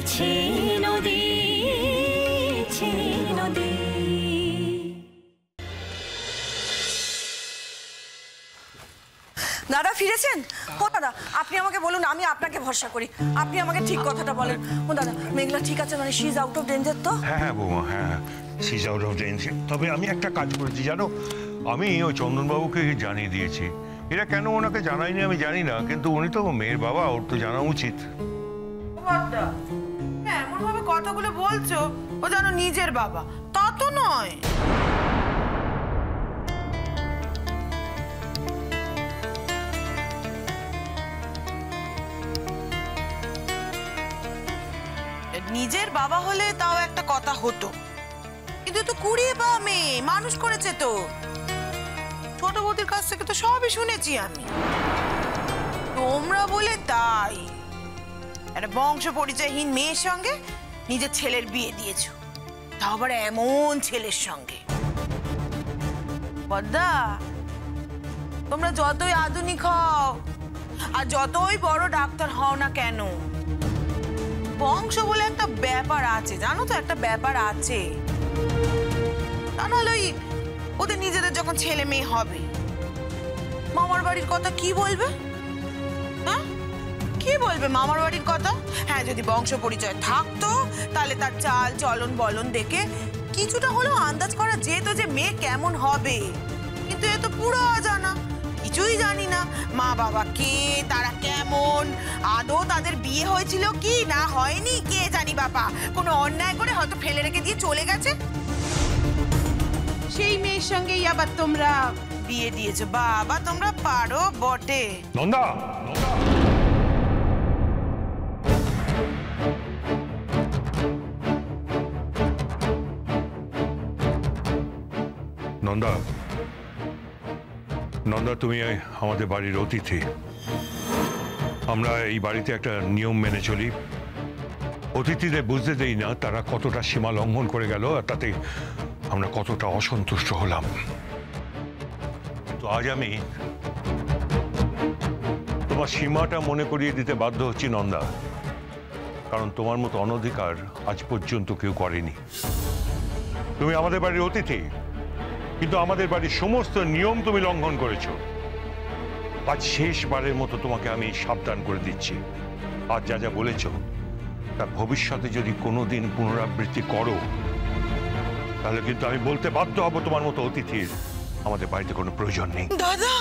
নদী নদী। দাদা ফিরেছেন? ও দাদা আপনি আমাকে বলুন, আমি আপনাকে ভরসা করি, আপনি আমাকে ঠিক কথাটা বলেন। ও দাদা মেঘলা ঠিক আছে, মানে she is out of danger তো? হ্যাঁ বৌমা, হ্যাঁ she is out of danger. তবে আমি একটা কাজ করেছি জানো, আমি ওই চন্দনবাবুকে জানিয়ে দিয়েছি। এরা কেন ওনাকে জানায়নি আমি জানি না, কিন্তু উনি তো মেয়ের বাবা, ওর তো জানা উচিত। এমন ভাবে কথাগুলো বলছো ও যেন নিজের বাবা, তা তো নয়। নিজের বাবা হলে তাও একটা কথা হতো, কিন্তু তো কুড়িয়ে বা মেয়ে মানুষ করেছে তো। ছোট বৌদির কাছ থেকে তো সবই শুনেছি আমি। তোমরা বলে তাই একটা বংশ পরিচয়হীন মেয়ের সঙ্গে নিজের ছেলের বিয়ে দিয়েছো, তাও আবার এমন ছেলের সঙ্গে। পদ্মা, তোমরা যতই আধুনিক হও আর যতই বড় ডাক্তার হও না কেন, বংশ বলে একটা ব্যাপার আছে, জানো তো, একটা ব্যাপার আছে। তা নাহলে ওদের নিজেদের যখন ছেলে মেয়ে হবে, মামার বাড়ির কথা কি বলবে? হ্যাঁ, কি বলবে মামার বাড়ির কথা? হ্যাঁ, যদি বংশ পরিচয় থাকতো তাহলে তার চাল চলন বলন দেখে কিছুটা হলেও আন্দাজ করা যেত যে মেয়ে কেমন হবে। কিন্তু এ তো পুরো অজানা, কিছুই জানি না। মা বাবা কে, তারা কেমন, আদৌ তাদের বিয়ে হয়েছিল কি না হয়নি কে জানি বাবা। কোনো অন্যায় করে হয়তো ফেলে রেখে দিয়ে চলে গেছে, সেই মেয়ের সঙ্গেই আবার তোমরা বিয়ে দিয়েছো। বাবা তোমরা পারো বটে। নন্দা, নন্দা, নন্দা তুমি আমাদের বাড়ির অতিথি। আমরা এই বাড়িতে একটা নিয়ম মেনে চলি, অতিথিদের বুঝতে দেই না তারা কতটা সীমা লঙ্ঘন করে গেল আর তাতে আমরা কতটা অসন্তুষ্ট হলাম। তো আজ আমি তোমার সীমাটা মনে করিয়ে দিতে বাধ্য হচ্ছি নন্দা, কারণ তোমার মতো অনধিকার আজ পর্যন্ত কেউ করেনি। তুমি আমাদের বাড়ির অতিথি, কিন্তু আমাদের বাড়ির সমস্ত নিয়ম তুমি লঙ্ঘন করেছো। আজ শেষবারের মতো তোমাকে আমি সাবধান করে দিচ্ছি, আজ যা যা বলেছো তা ভবিষ্যতে যদি কোনোদিন পুনরাবৃত্তি করো তাহলে কিন্তু আমি বলতে বাধ্য হব তোমার মতো অতিথির আমাদের বাড়িতে কোনো প্রয়োজন নেই। দাদা,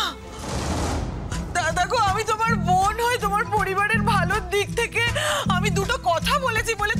দাদা গো, আমি তোমার বোন হই, তোমার পরিবারের ভালোর দিক থেকে আমি দুটো কথা বলেছি বলে